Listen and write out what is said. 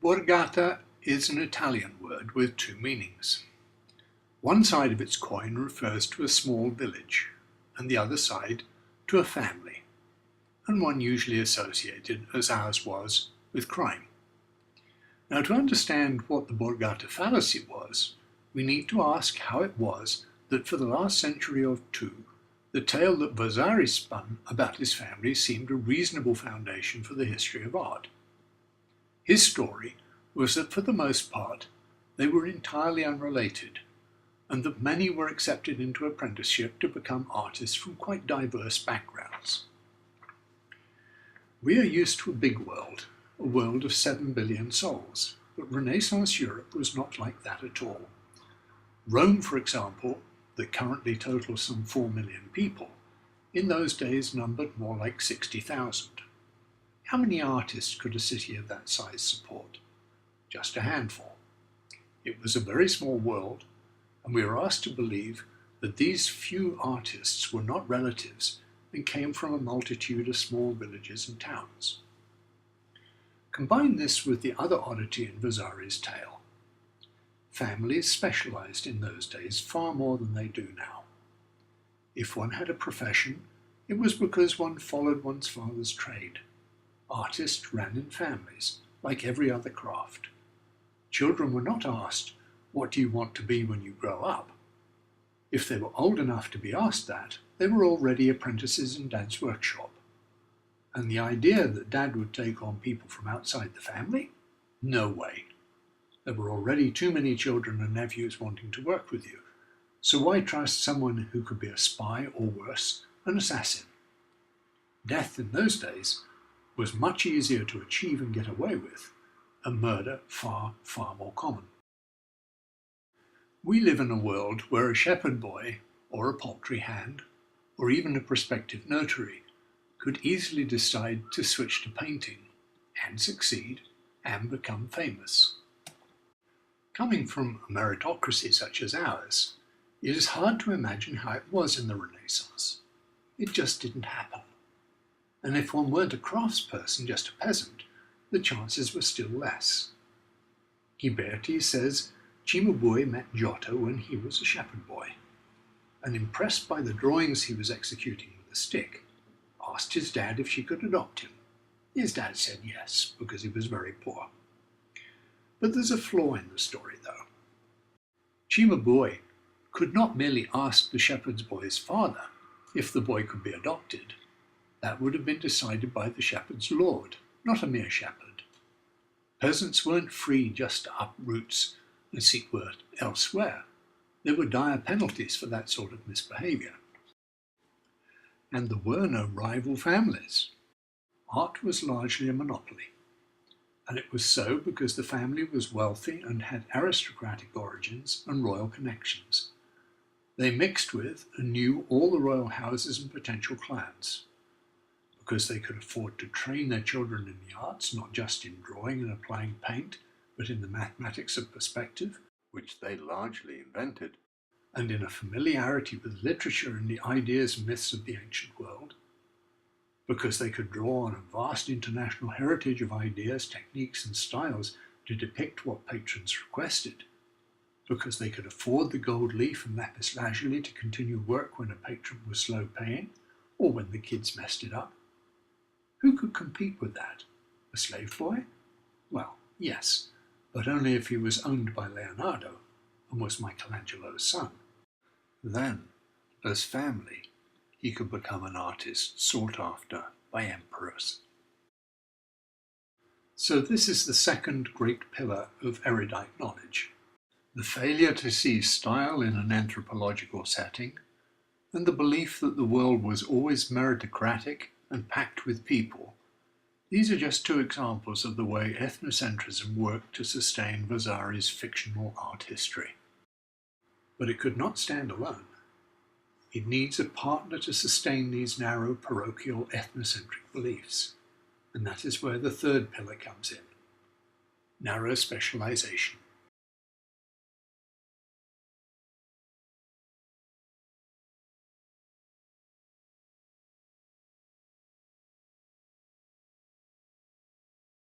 Borgata is an Italian word with two meanings. One side of its coin refers to a small village, and the other side to a family, and one usually associated, as ours was, with crime. Now, to understand what the Borgata fallacy was, we need to ask how it was that for the last century or two, the tale that Vasari spun about his family seemed a reasonable foundation for the history of art. His story was that for the most part, they were entirely unrelated, and that many were accepted into apprenticeship to become artists from quite diverse backgrounds. We are used to a big world, a world of 7 billion souls, but Renaissance Europe was not like that at all. Rome, for example, that currently totals some 4 million people, in those days numbered more like 60,000. How many artists could a city of that size support? Just a handful. It was a very small world, and we are asked to believe that these few artists were not relatives and came from a multitude of small villages and towns. Combine this with the other oddity in Vasari's tale. Families specialized in those days far more than they do now. If one had a profession, it was because one followed one's father's trade. Artists ran in families, like every other craft. Children were not asked, "What do you want to be when you grow up?" If they were old enough to be asked that, they were already apprentices in Dad's workshop. And the idea that Dad would take on people from outside the family? No way. There were already too many children and nephews wanting to work with you, so why trust someone who could be a spy or worse, an assassin? Death in those days was much easier to achieve and get away with, and murder far, far more common. We live in a world where a shepherd boy, or a poultry hand, or even a prospective notary could easily decide to switch to painting, and succeed, and become famous. Coming from a meritocracy such as ours, it is hard to imagine how it was in the Renaissance. It just didn't happen. And if one weren't a craftsperson, just a peasant, the chances were still less. Ghiberti says Cimabue met Giotto when he was a shepherd boy, and impressed by the drawings he was executing with a stick, asked his dad if she could adopt him. His dad said yes, because he was very poor. But there's a flaw in the story, though. Cimabue could not merely ask the shepherd's boy's father if the boy could be adopted. That would have been decided by the shepherd's lord, not a mere shepherd. Peasants weren't free just to up roots and seek work elsewhere. There were dire penalties for that sort of misbehavior. And there were no rival families. Art was largely a monopoly. And it was so because the family was wealthy and had aristocratic origins and royal connections. They mixed with and knew all the royal houses and potential clans. Because they could afford to train their children in the arts, not just in drawing and applying paint, but in the mathematics of perspective, which they largely invented, and in a familiarity with literature and the ideas and myths of the ancient world. Because they could draw on a vast international heritage of ideas, techniques, and styles to depict what patrons requested. Because they could afford the gold leaf and lapis lazuli to continue work when a patron was slow paying, or when the kids messed it up. Who could compete with that? A slave boy? Well, yes, but only if he was owned by Leonardo and was Michelangelo's son. Then, as family, he could become an artist sought after by emperors. So this is the second great pillar of erudite knowledge: the failure to see style in an anthropological setting, and the belief that the world was always meritocratic and packed with people. These are just two examples of the way ethnocentrism worked to sustain Vasari's fictional art history. But it could not stand alone. It needs a partner to sustain these narrow parochial ethnocentric beliefs, and that is where the third pillar comes in: narrow specialization.